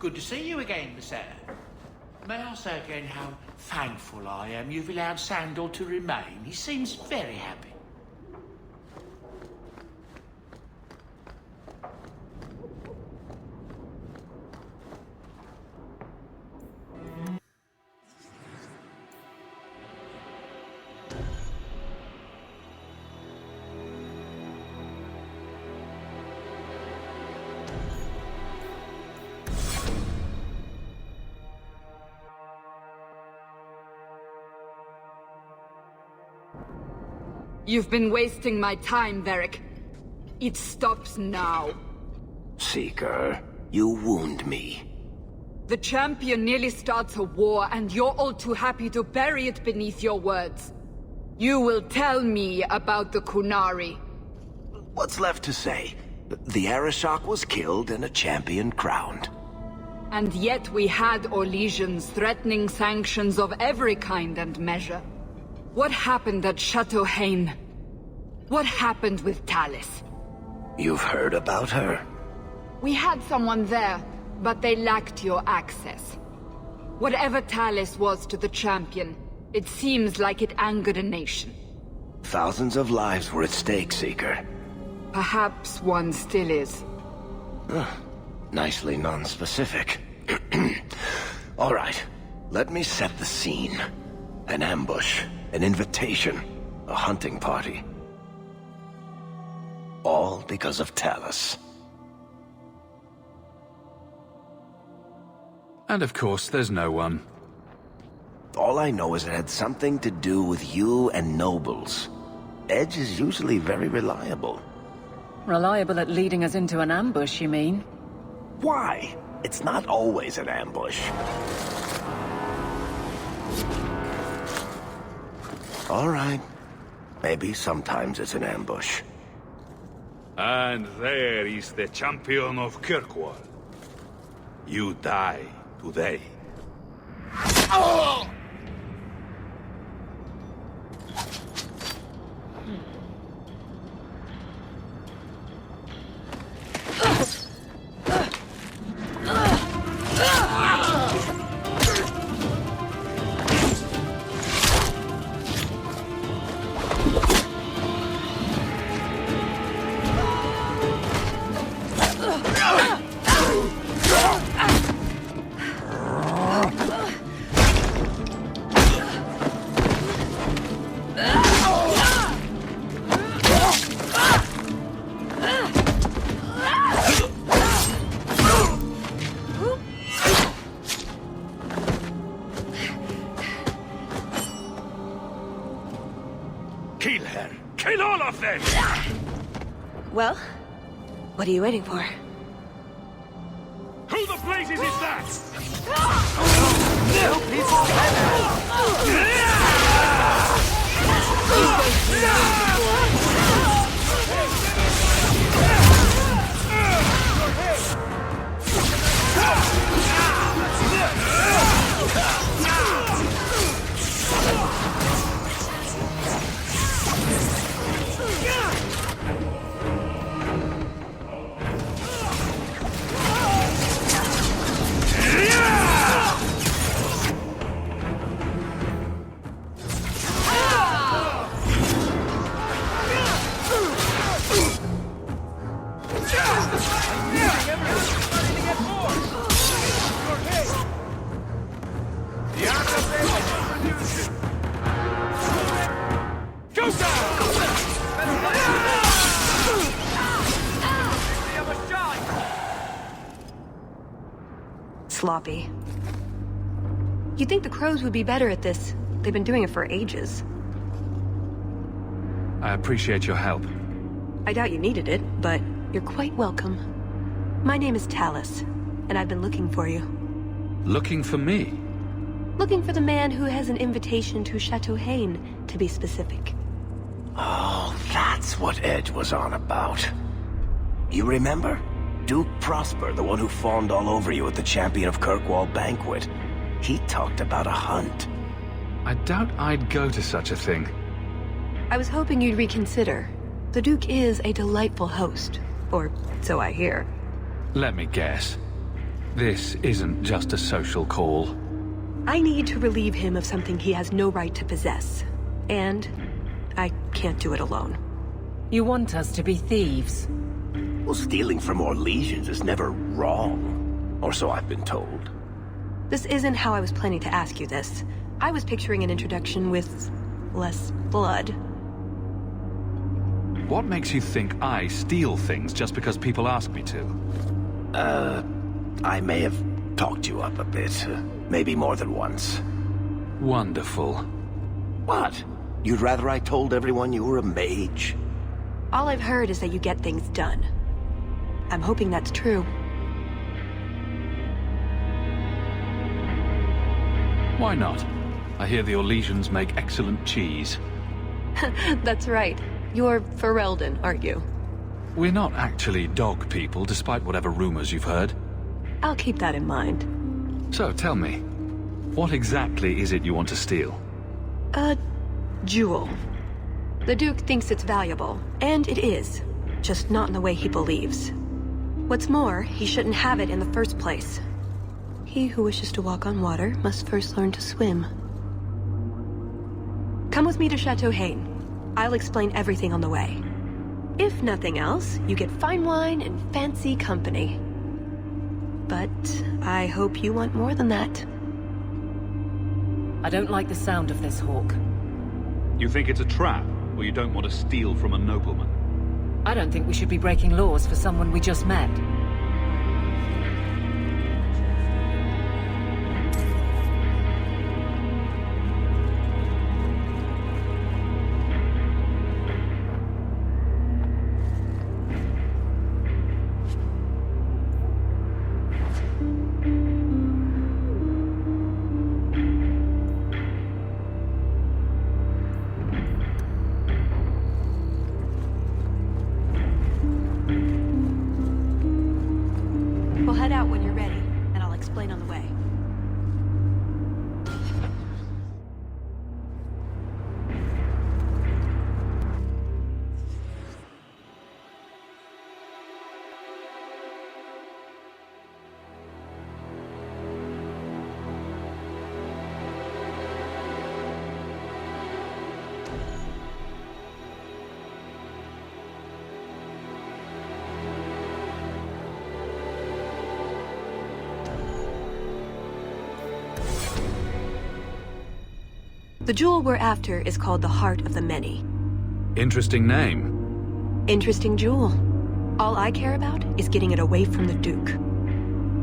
Good to see you again, sir. May I say again how thankful I am you've allowed Sandor to remain? He seems very happy. You've been wasting my time, Varric. It stops now. Seeker, you wound me. The champion nearly starts a war, and you're all too happy to bury it beneath your words. You will tell me about the Qunari. What's left to say? The Arishok was killed and a champion crowned. And yet we had Orlesians threatening sanctions of every kind and measure. What happened at Chateau Hain? What happened with Talis? You've heard about her? We had someone there, but they lacked your access. Whatever Talis was to the champion, it seems like it angered a nation. Thousands of lives were at stake, Seeker. Perhaps one still is. Nicely non-specific. All right, let me set the scene. An ambush, an invitation, a hunting party. All because of Talis. And of course, there's no one. All I know is it had something to do with you and nobles. Edge is usually very reliable. Reliable at leading us into an ambush, you mean? Why? It's not always an ambush. All right. Maybe sometimes it's an ambush. And there is the champion of Kirkwall. You die today. Oh! Kill her! Kill all of them! Well, what are you waiting for? Who the blazes is that? Sloppy. You'd think the crows would be better at this. They've been doing it for ages. I appreciate your help. I doubt you needed it, but you're quite welcome. My name is Talis, and I've been looking for you. Looking for me? Looking for the man who has an invitation to Chateau Hain, to be specific. Oh, that's what Edge was on about. You remember? Duke Prosper, the one who fawned all over you at the Champion of Kirkwall banquet. He talked about a hunt. I doubt I'd go to such a thing. I was hoping you'd reconsider. The Duke is a delightful host, or so I hear. Let me guess. This isn't just a social call. I need to relieve him of something he has no right to possess. And I can't do it alone. You want us to be thieves? Well, stealing from Orlesians is never wrong. Or so I've been told. This isn't how I was planning to ask you this. I was picturing an introduction with less blood. What makes you think I steal things just because people ask me to? I may have talked you up a bit. Maybe more than once. Wonderful. What? You'd rather I told everyone you were a mage? All I've heard is that you get things done. I'm hoping that's true. Why not? I hear the Orlesians make excellent cheese. That's right. You're Ferelden, aren't you? We're not actually dog people, despite whatever rumors you've heard. I'll keep that in mind. So tell me, what exactly is it you want to steal? A jewel. The Duke thinks it's valuable, and it is. Just not in the way he believes. What's more, he shouldn't have it in the first place. He who wishes to walk on water must first learn to swim. Come with me to Chateau Hain. I'll explain everything on the way. If nothing else, you get fine wine and fancy company. But I hope you want more than that. I don't like the sound of this, Hawk. You think it's a trap, or you don't want to steal from a nobleman? I don't think we should be breaking laws for someone we just met. We'll head out when you're ready, and I'll explain on the way. The jewel we're after is called the Heart of the Many. Interesting name. Interesting jewel. All I care about is getting it away from the Duke.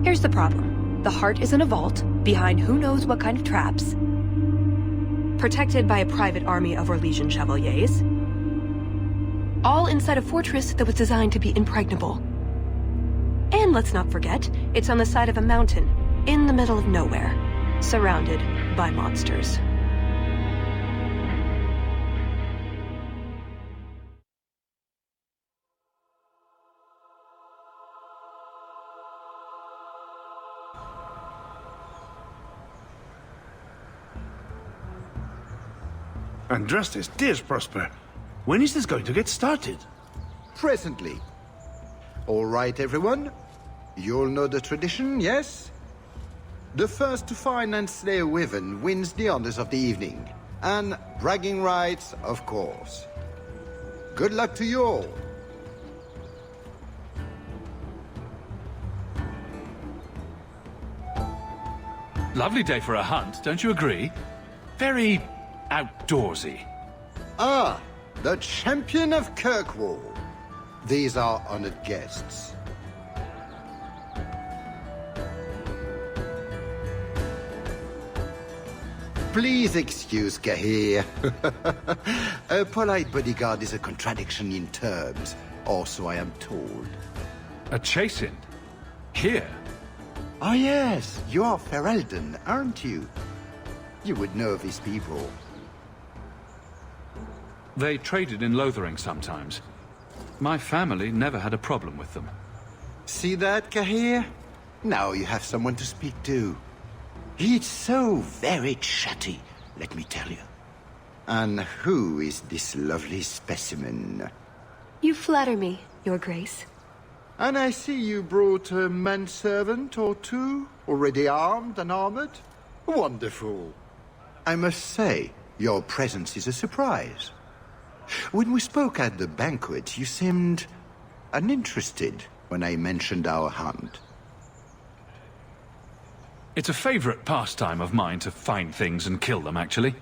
Here's the problem. The heart is in a vault, behind who knows what kind of traps, protected by a private army of Orlesian chevaliers, all inside a fortress that was designed to be impregnable. And let's not forget, it's on the side of a mountain, in the middle of nowhere, surrounded by monsters. Andrastes, dear Prosper, when is this going to get started? Presently. All right, everyone. You'll know the tradition, yes? The first to find and slay a wyvern wins the honors of the evening. And bragging rights, of course. Good luck to you all. Lovely day for a hunt, don't you agree? Very outdoorsy. Ah, the champion of Kirkwall. These are honored guests. Please excuse Cahir. A polite bodyguard is a contradiction in terms, or so I am told. A chase-in? Here? Oh yes, you are Ferelden, aren't you? You would know these people. They traded in Lothering sometimes. My family never had a problem with them. See that, Cahir? Now you have someone to speak to. He's so very chatty, let me tell you. And who is this lovely specimen? You flatter me, Your Grace. And I see you brought a manservant or two, already armed and armored. Wonderful. I must say, your presence is a surprise. When we spoke at the banquet, you seemed uninterested when I mentioned our hunt. It's a favorite pastime of mine to find things and kill them, actually.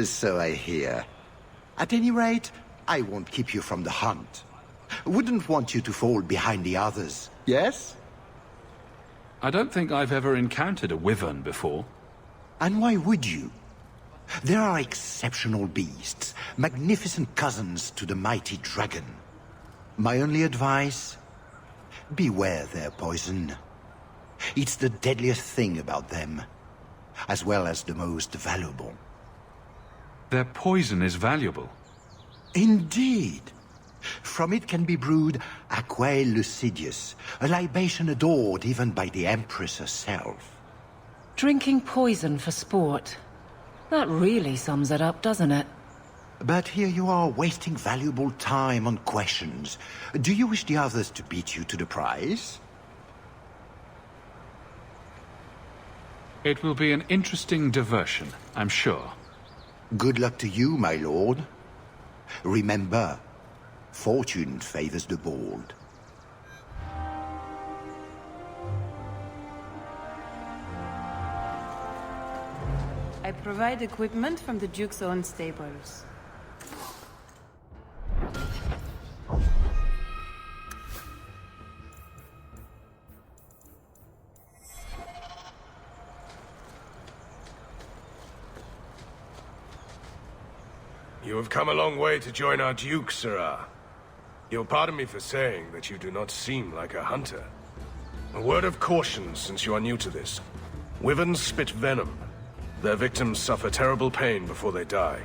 So I hear. At any rate, I won't keep you from the hunt. Wouldn't want you to fall behind the others, yes? I don't think I've ever encountered a wyvern before. And why would you? There are exceptional beasts, magnificent cousins to the mighty dragon. My only advice? Beware their poison. It's the deadliest thing about them, as well as the most valuable. Their poison is valuable. Indeed. From it can be brewed aquae lucidius, a libation adored even by the Empress herself. Drinking poison for sport. That really sums it up, doesn't it? But here you are wasting valuable time on questions. Do you wish the others to beat you to the prize? It will be an interesting diversion, I'm sure. Good luck to you, my lord. Remember, fortune favors the bold. I provide equipment from the Duke's own stables. You have come a long way to join our Duke, Sirrah. You'll pardon me for saying that you do not seem like a hunter. A word of caution since you are new to this. Wyverns spit venom. Their victims suffer terrible pain before they die.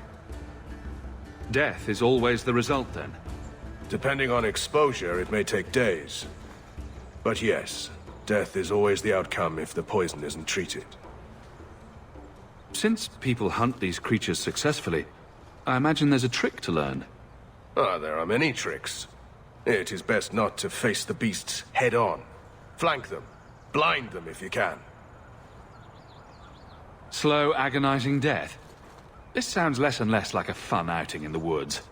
Death is always the result, then? Depending on exposure, it may take days. But yes, death is always the outcome if the poison isn't treated. Since people hunt these creatures successfully, I imagine there's a trick to learn. Ah, there are many tricks. It is best not to face the beasts head-on. Flank them. Blind them if you can. Slow, agonizing death? This sounds less and less like a fun outing in the woods.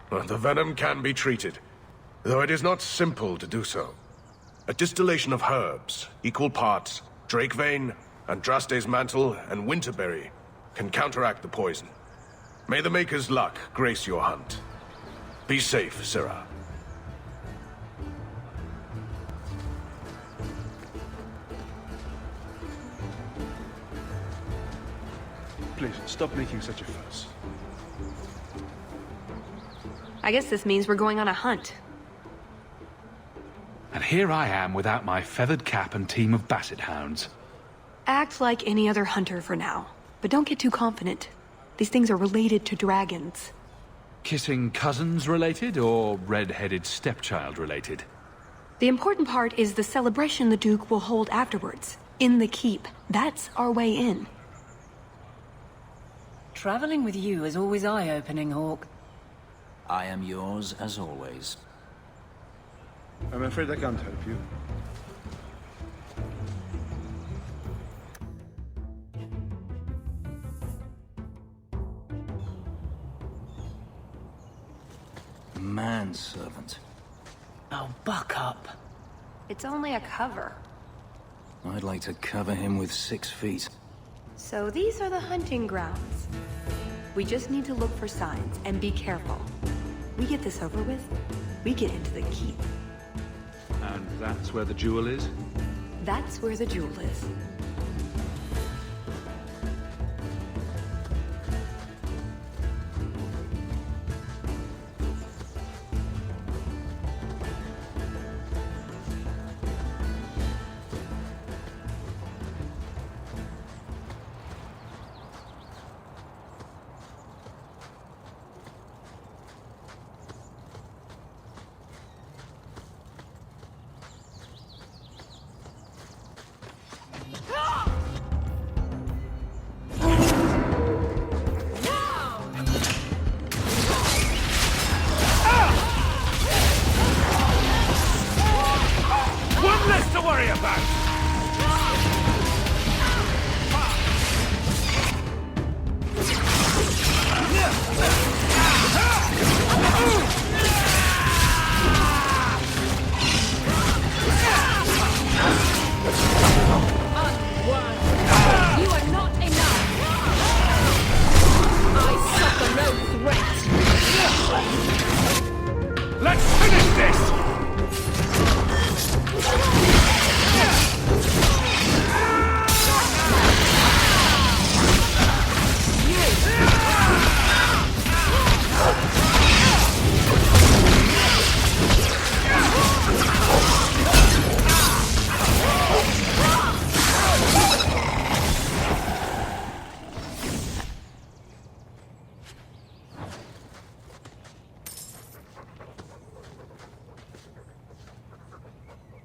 Well, the venom can be treated, though it is not simple to do so. A distillation of herbs, equal parts, Drakevane, Andraste's mantle, and winterberry, can counteract the poison. May the Maker's luck grace your hunt. Be safe, Sirrah. Please, stop making such a fuss. I guess this means we're going on a hunt. And here I am without my feathered cap and team of basset hounds. Act like any other hunter for now, but don't get too confident. These things are related to dragons. Kissing cousins related, or red-headed stepchild related? The important part is the celebration the Duke will hold afterwards. In the keep. That's our way in. Traveling with you is always eye-opening, Hawk. I am yours as always. I'm afraid I can't help you. Manservant. Oh, buck up. It's only a cover. I'd like to cover him with 6 feet. So these are the hunting grounds. We just need to look for signs and be careful. We get this over with, we get into the keep. And that's where the jewel is? That's where the jewel is.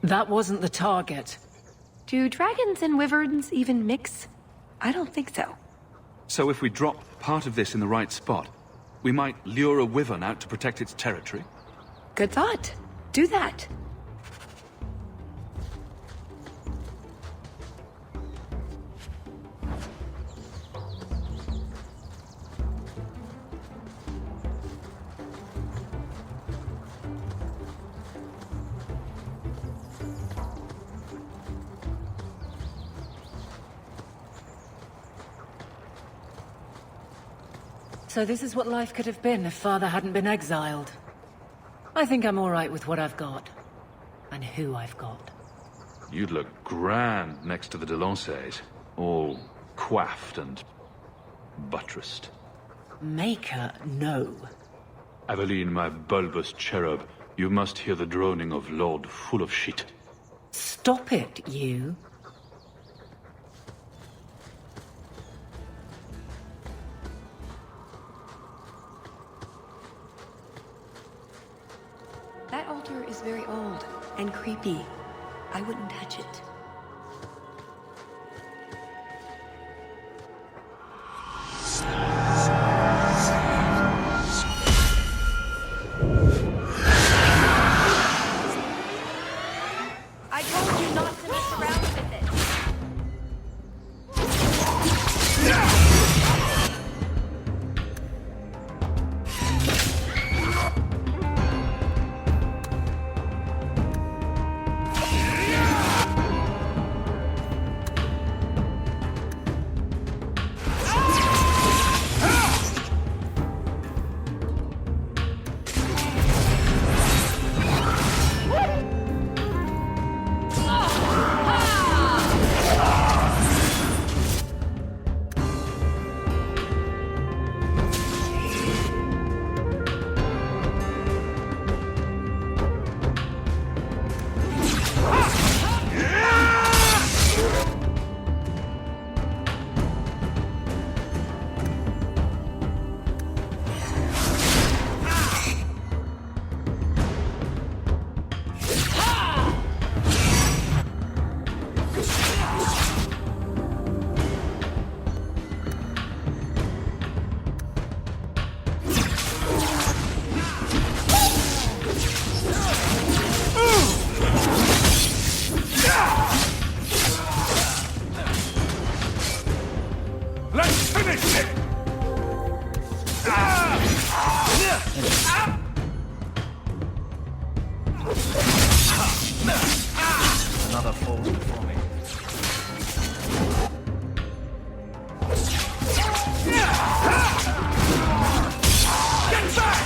That wasn't the target. Do dragons and wyverns even mix? I don't think so. So if we drop part of this in the right spot, we might lure a wyvern out to protect its territory? Good thought. Do that. So this is what life could have been if Father hadn't been exiled. I think I'm all right with what I've got. And who I've got. You'd look grand next to the Delanceys. All coiffed and buttressed. Maker, no. Aveline, my bulbous cherub, you must hear the droning of Lord full of shit. Stop it, you. That altar is very old and creepy. I wouldn't touch it. I told you not to mess around with it. Another falls before me. Get back!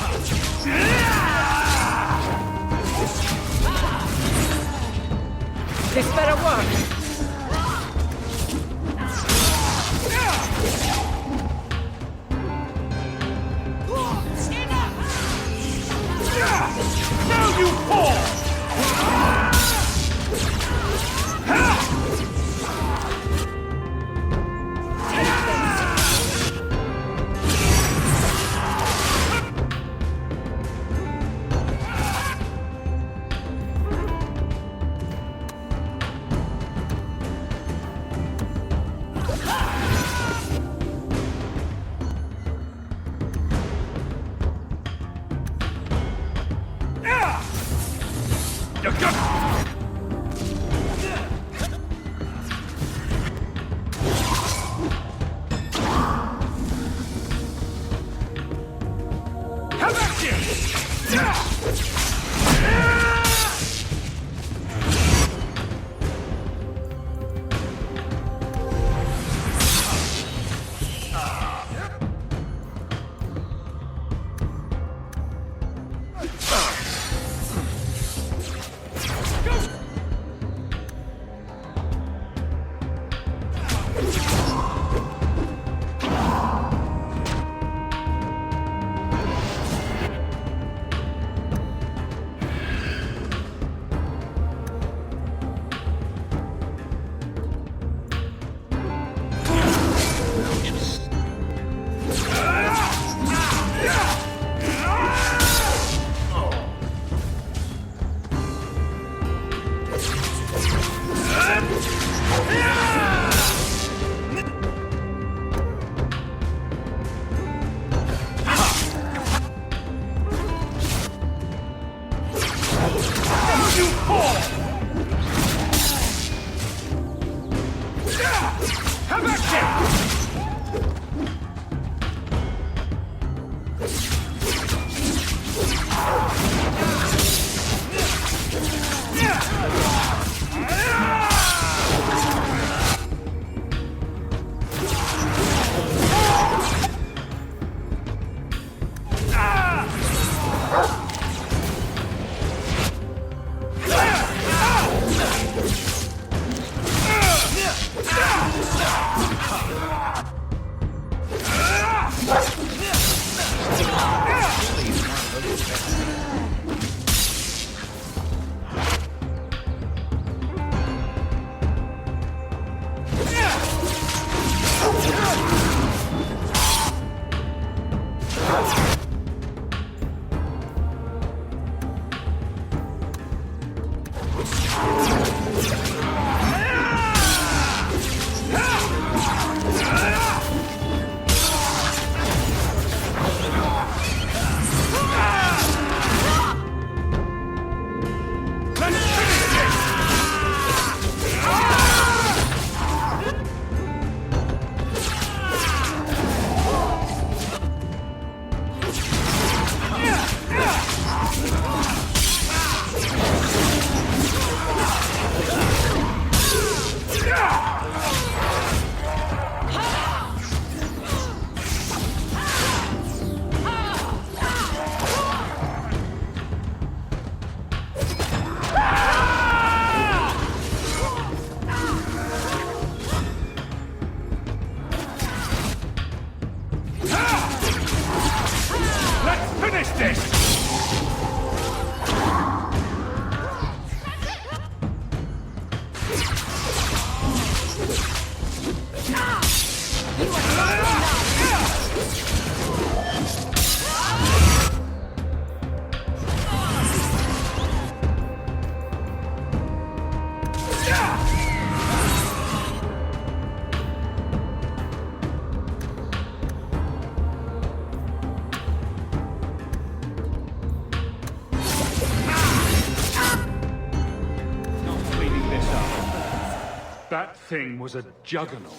This better work. Now you fall! justice! That thing was a juggernaut.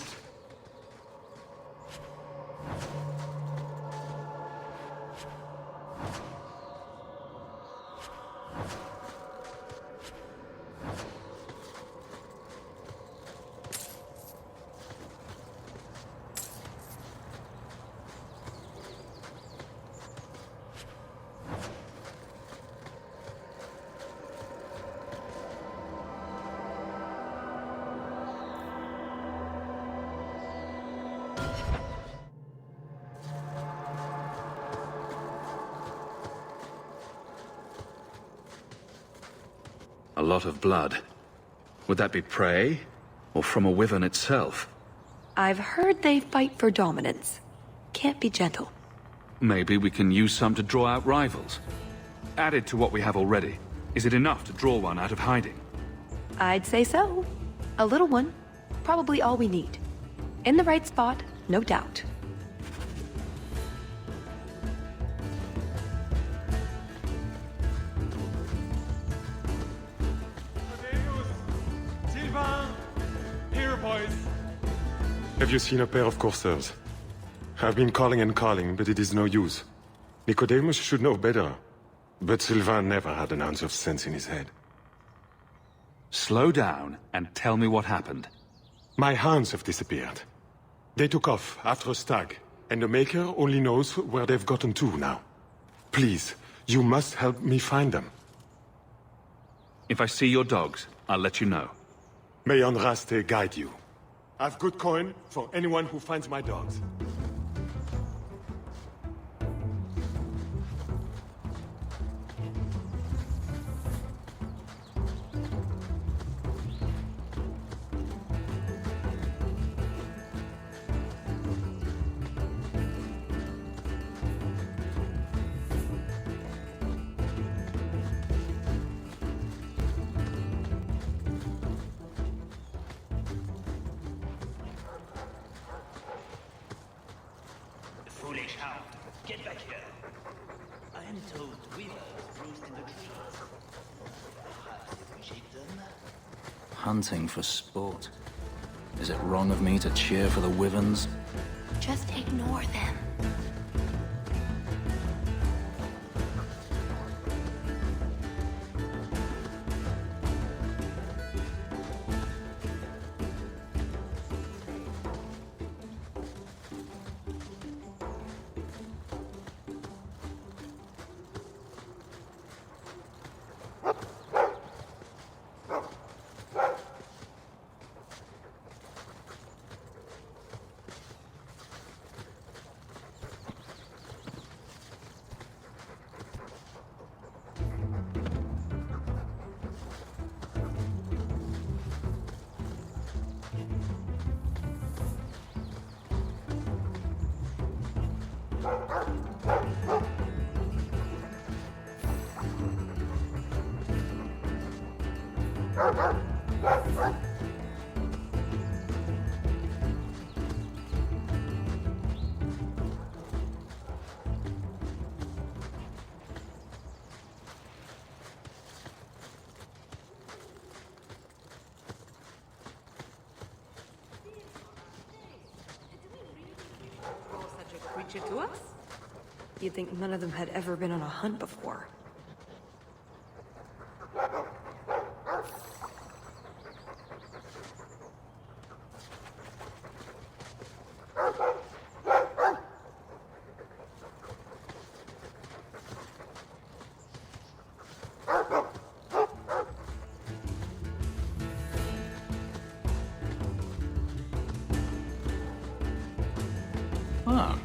A lot of blood. Would that be prey? Or from a wyvern itself? I've heard they fight for dominance. Can't be gentle. Maybe we can use some to draw out rivals. Added to what we have already, is it enough to draw one out of hiding? I'd say so. A little one. Probably all we need. In the right spot, no doubt. Have you seen a pair of coursers? I've been calling and calling, but it is no use. Nicodemus should know better. But Sylvain never had an ounce of sense in his head. Slow down and tell me what happened. My hounds have disappeared. They took off after a stag, and the Maker only knows where they've gotten to now. Please, you must help me find them. If I see your dogs, I'll let you know. May Andraste guide you. I've good coin for anyone who finds my dogs. Foolish hound, get back here. I am told weavers roost in the trees. Perhaps if we shake them. Hunting for sport. Is it wrong of me to cheer for the wyverns? Just ignore them. To us? You'd think none of them had ever been on a hunt before. Ah,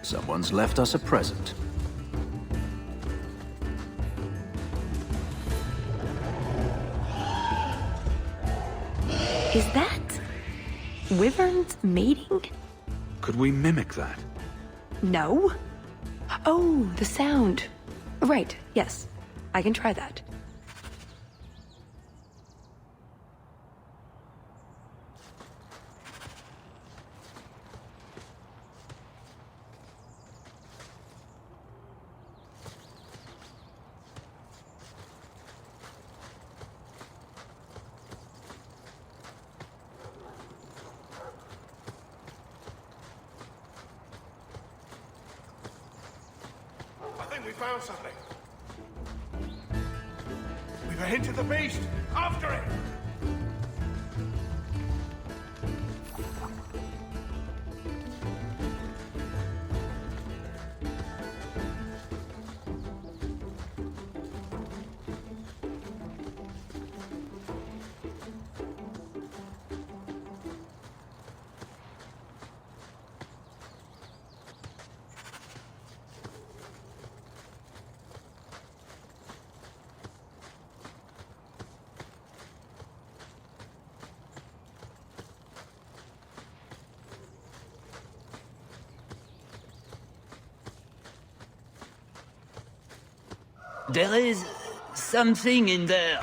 someone's left us a present. Is that... wyverns mating? Could we mimic that? No. Oh, the sound. Right, yes. I can try that. We found something. We've a hint of the beast. After it! There is something in there.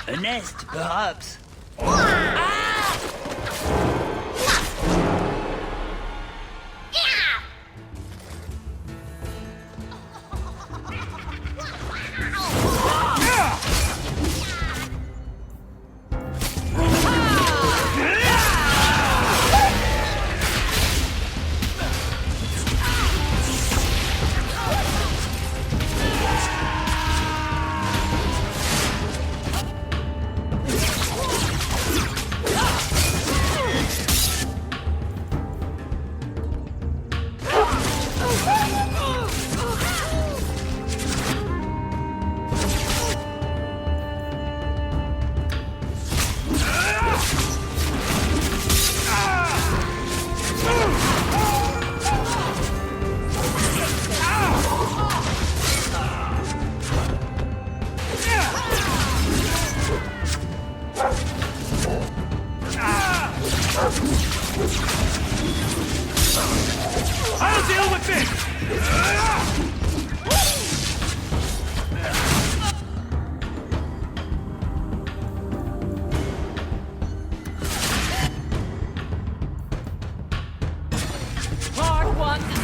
A nest, perhaps. I'll deal with this! Part one and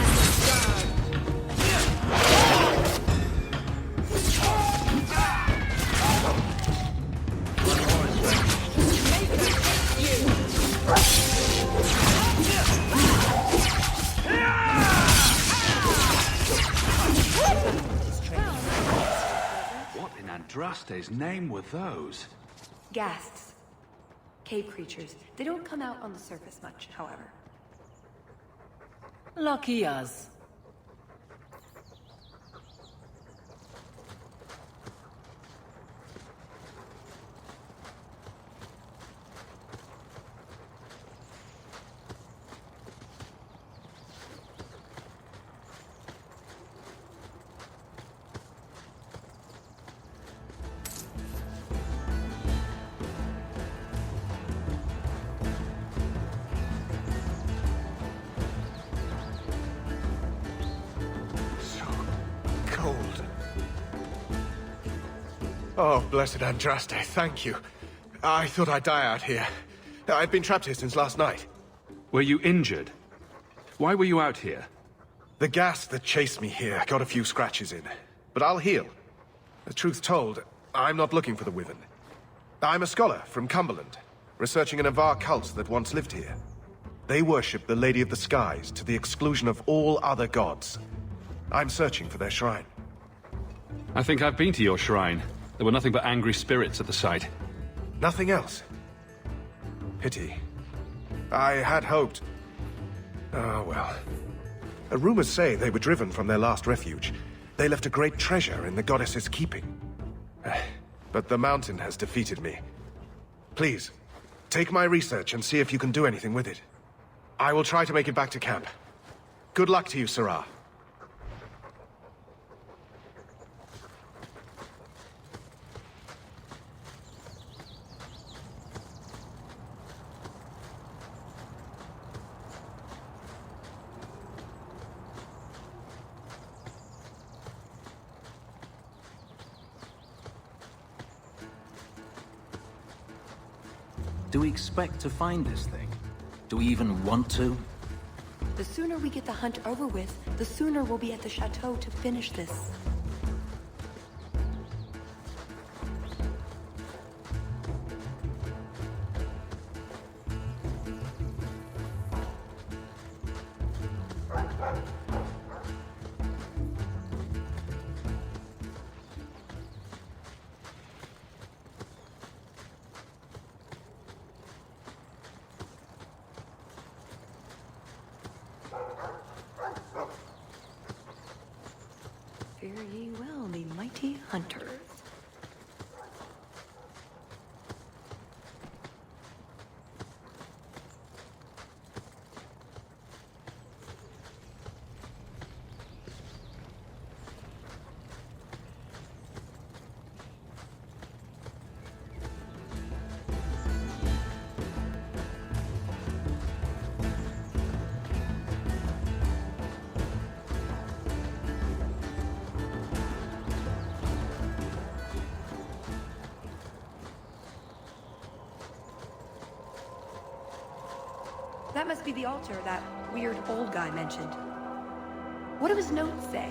What in Andraste's name were those? Ghasts. Cave creatures. They don't come out on the surface much, however. Lucky us. Oh, blessed Andraste, thank you. I thought I'd die out here. I've been trapped here since last night. Were you injured? Why were you out here? The gas that chased me here got a few scratches in, but I'll heal. The truth told, I'm not looking for the Wyvern. I'm a scholar from Cumberland, researching an Avar cult that once lived here. They worship the Lady of the Skies to the exclusion of all other gods. I'm searching for their shrine. I think I've been to your shrine. There were nothing but angry spirits at the site. Nothing else? Pity. I had hoped... Oh, well. Rumors say they were driven from their last refuge. They left a great treasure in the goddess's keeping. But the mountain has defeated me. Please, take my research and see if you can do anything with it. I will try to make it back to camp. Good luck to you, Sarah. Do we expect to find this thing? Do we even want to? The sooner we get the hunt over with, the sooner we'll be at the chateau to finish this. Fare ye well, the mighty hunters. That must be the altar that weird old guy mentioned. What do his notes say?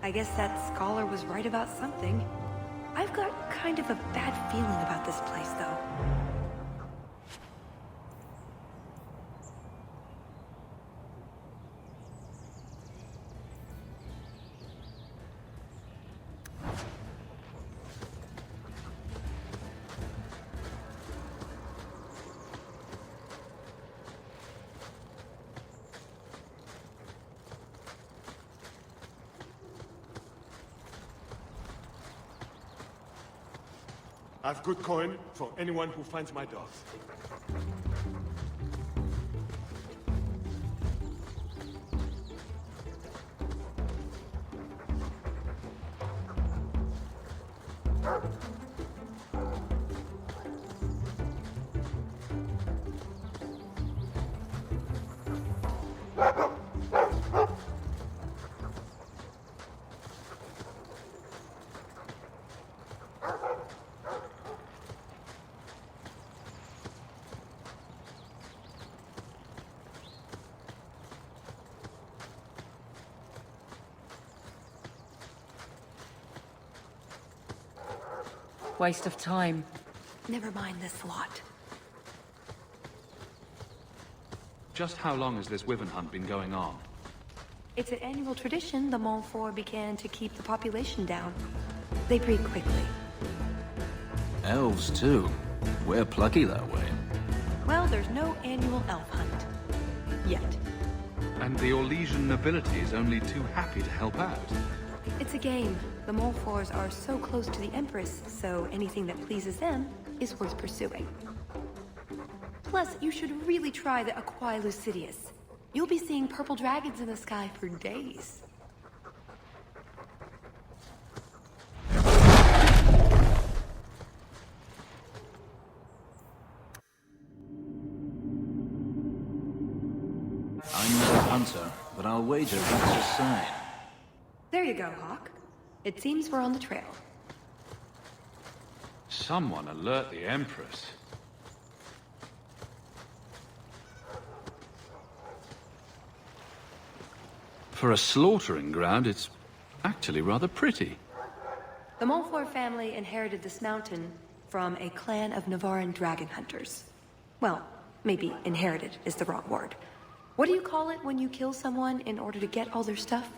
I guess that scholar was right about something. I've got kind of a bad feeling about this place, though. I've good coin for anyone who finds my dogs. Waste of time. Never mind this lot. Just how long has this wyvern hunt been going on? It's an annual tradition the Montfort began to keep the population down. They breed quickly. Elves, too. We're plucky that way. Well, there's no annual elf hunt. Yet. And the Orlesian nobility is only too happy to help out. It's a game. The Montforts are so close to the Empress, so anything that pleases them is worth pursuing. Plus, you should really try the Aquae Lucidius. You'll be seeing purple dragons in the sky for days. I'm not a hunter, but I'll wager that's a sign. There you go, Hawk. It seems we're on the trail. Someone alert the Empress. For a slaughtering ground, it's actually rather pretty. The Montfort family inherited this mountain from a clan of Navarran dragon hunters. Well, maybe inherited is the wrong word. What do you call it when you kill someone in order to get all their stuff?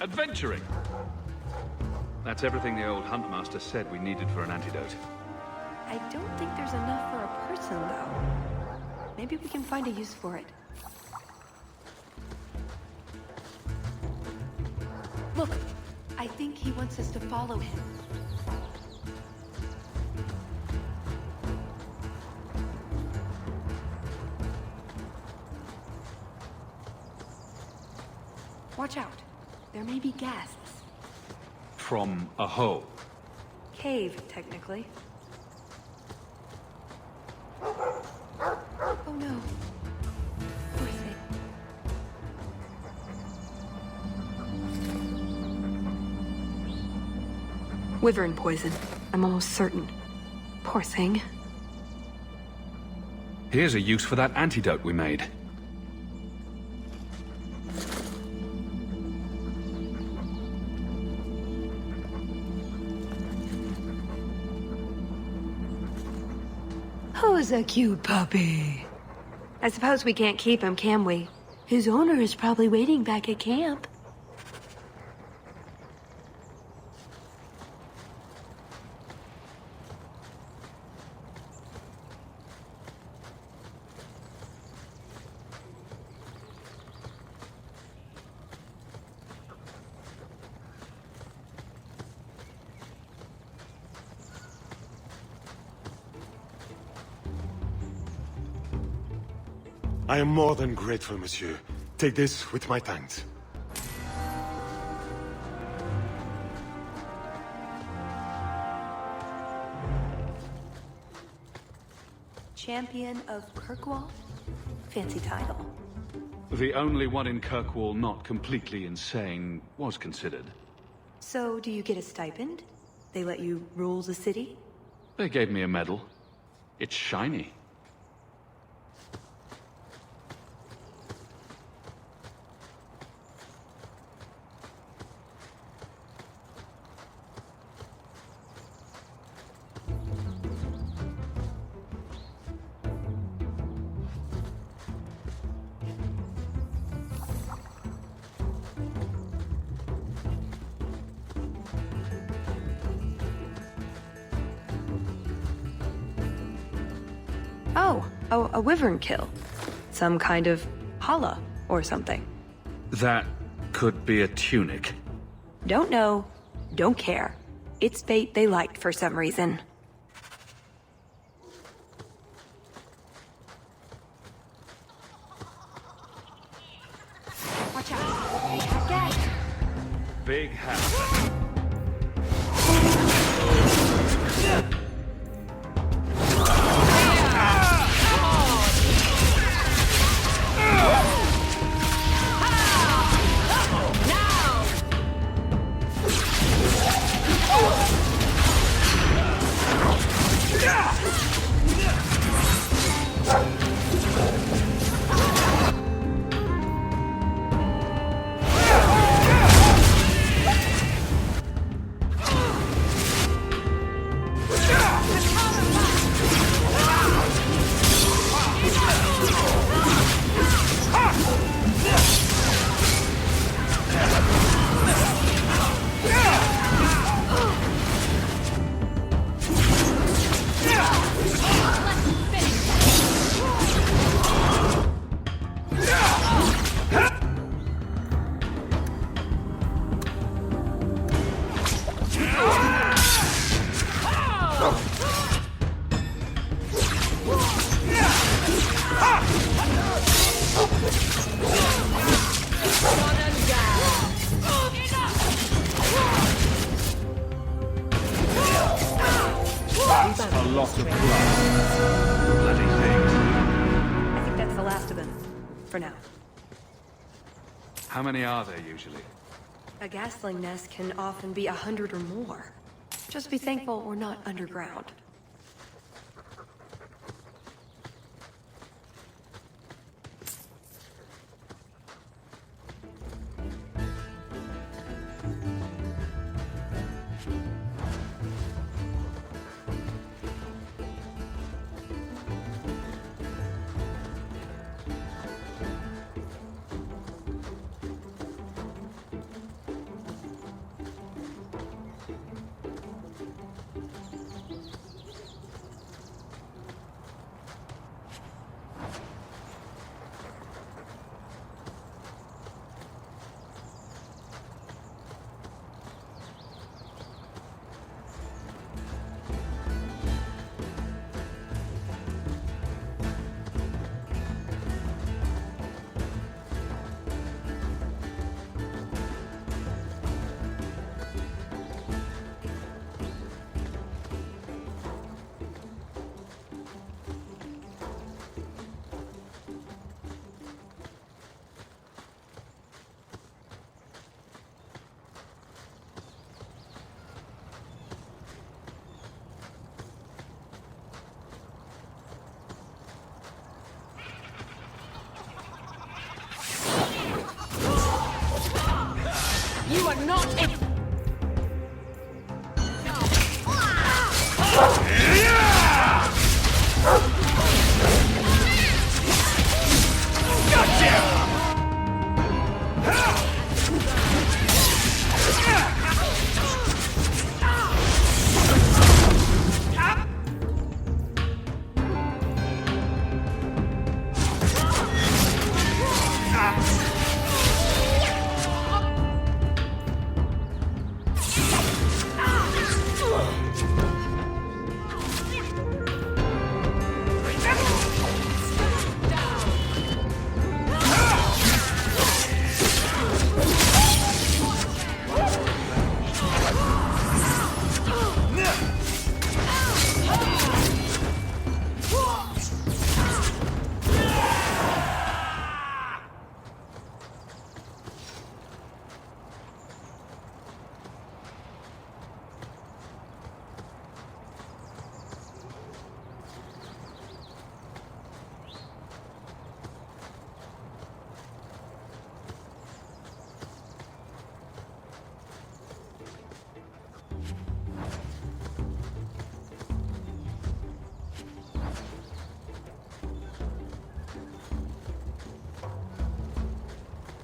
Adventuring! That's everything the old huntmaster said we needed for an antidote. I don't think there's enough for a person, though. Maybe we can find a use for it. Look, I think he wants us to follow him. Watch out. There may be ghasts. From a hole. Cave, technically. Oh no. Poor thing. Wyvern poison. I'm almost certain. Poor thing. Here's a use for that antidote we made. Who's a cute puppy? I suppose we can't keep him, can we? His owner is probably waiting back at camp. I am more than grateful, monsieur. Take this with my thanks. Champion of Kirkwall? Fancy title. The only one in Kirkwall not completely insane was considered. So, do you get a stipend? They let you rule the city? They gave me a medal. It's shiny. Oh, a wyvern kill. Some kind of holla or something. That could be a tunic. Don't know. Don't care. It's bait they liked for some reason. Watch out. Big hat. How many are there usually? A gasling nest can often be 100 or more. Just be thankful we're not underground. not in...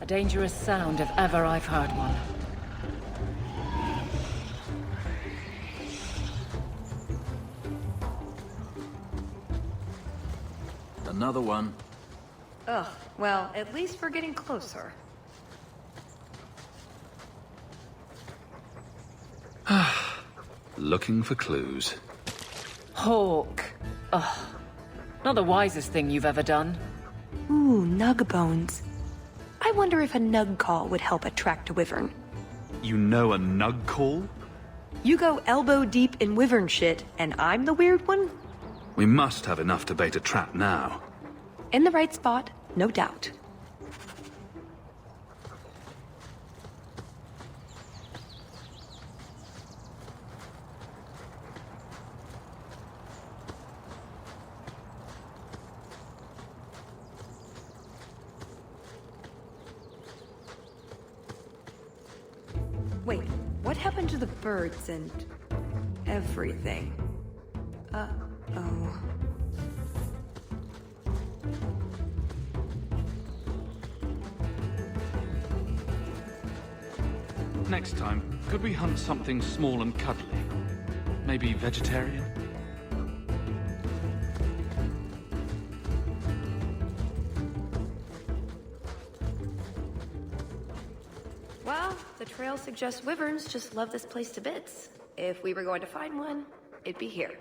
A dangerous sound if ever I've heard one. Another one. Ugh, well, at least we're getting closer. Looking for clues. Hawk. Ugh. Not the wisest thing you've ever done. Ooh, nug bones. I wonder if a nug call would help attract a wyvern. You know a nug call? You go elbow deep in wyvern shit, and I'm the weird one? We must have enough to bait a trap now. In the right spot, no doubt. Wait, what happened to the birds and everything? Uh-oh. Next time, could we hunt something small and cuddly? Maybe vegetarian? Well, the trail suggests wyverns just love this place to bits. If we were going to find one, it'd be here.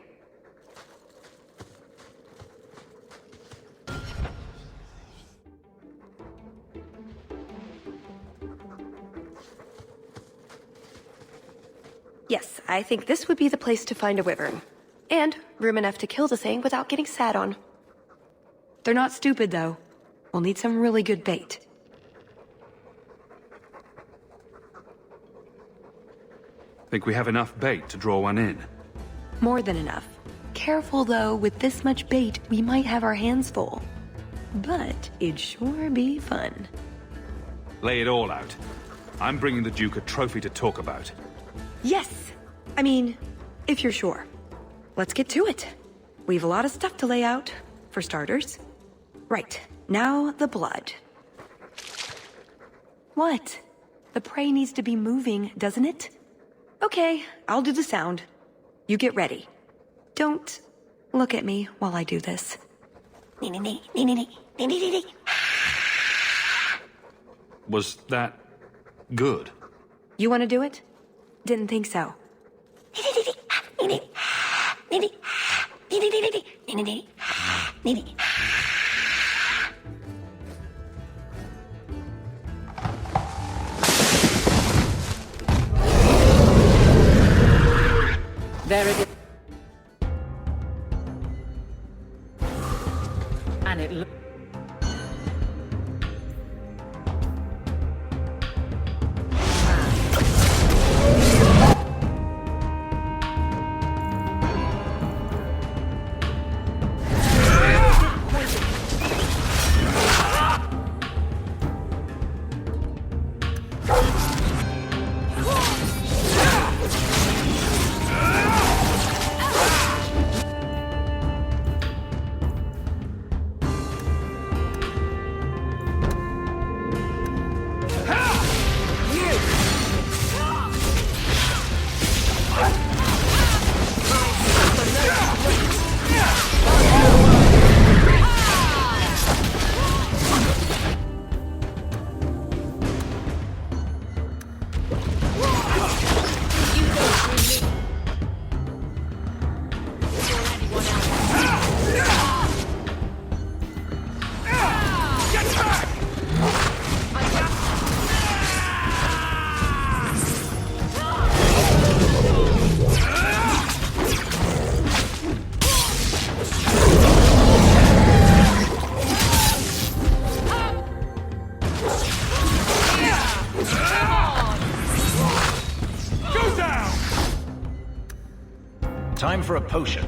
Yes, I think this would be the place to find a wyvern. And room enough to kill the thing without getting sat on. They're not stupid, though. We'll need some really good bait. Think we have enough bait to draw one in? More than enough. Careful, though, with this much bait, we might have our hands full. But it'd sure be fun. Lay it all out. I'm bringing the Duke a trophy to talk about. Yes! I mean, if you're sure. Let's get to it. We've a lot of stuff to lay out, for starters. Right, now the blood. What? The prey needs to be moving, doesn't it? Okay, I'll do the sound. You get ready. Don't look at me while I do this. Was that good? You want to do it? Didn't think so. There it is. And it looks... for a potion.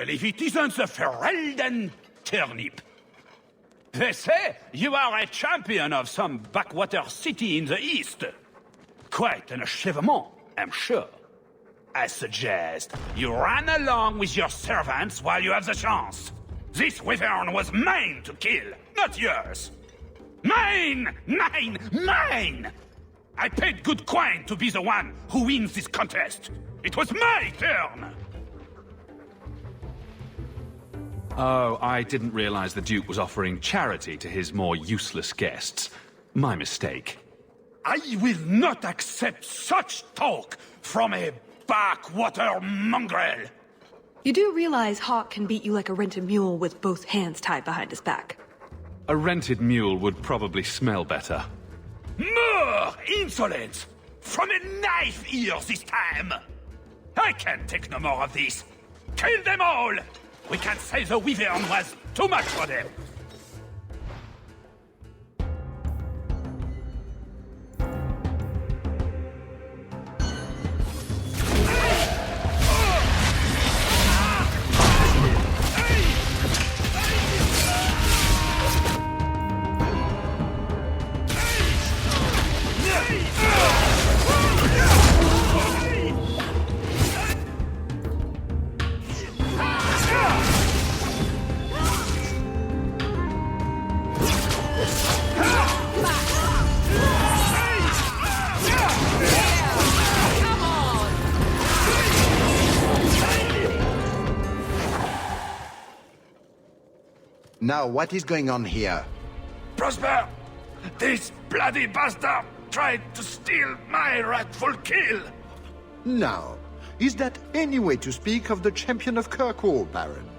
If it isn't the Ferelden turnip. They say you are a champion of some backwater city in the east. Quite an achievement, I'm sure. I suggest you run along with your servants while you have the chance. This wyvern was mine to kill, not yours. Mine! Mine! Mine! I paid good coin to be the one who wins this contest. It was my turn! Oh, I didn't realize the Duke was offering charity to his more useless guests. My mistake. I will not accept such talk from a backwater mongrel! You do realize Hawk can beat you like a rented mule with both hands tied behind his back. A rented mule would probably smell better. More insolence! From a knife ear this time! I can't take no more of this! Kill them all! We can't say the wyvern was too much for them! Now, what is going on here? Prosper! This bloody bastard tried to steal my rightful kill! Now, is that any way to speak of the champion of Kirkwall, Baron?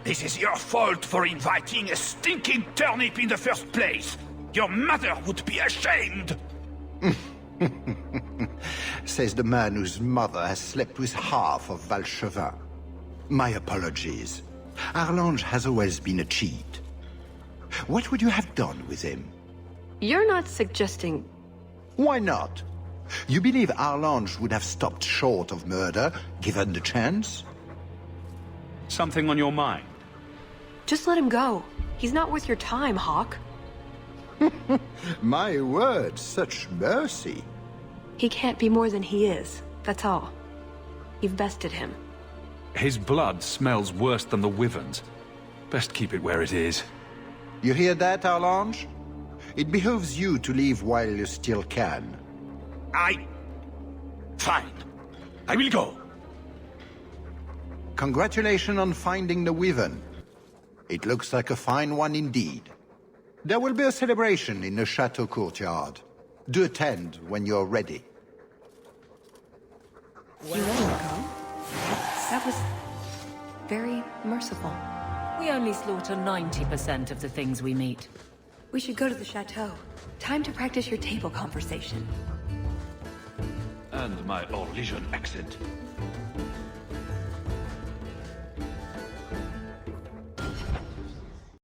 This is your fault for inviting a stinking turnip in the first place! Your mother would be ashamed! Says the man whose mother has slept with half of Valchevin. My apologies. Arlange has always been a cheat. What would you have done with him? You're not suggesting... Why not? You believe Arlange would have stopped short of murder, given the chance? Something on your mind? Just let him go. He's not worth your time, Hawk. My word, such mercy. He can't be more than he is, that's all. You've bested him. His blood smells worse than the Wyvern's. Best keep it where it is. You hear that, Arlange? It behooves you to leave while you still can. Fine. I will go. Congratulations on finding the Wyvern. It looks like a fine one indeed. There will be a celebration in the chateau courtyard. Do attend when you're ready. You let him go? That was... very merciful. We only slaughter 90% of the things we meet. We should go to the chateau. Time to practice your table conversation. And my Orlesian accent.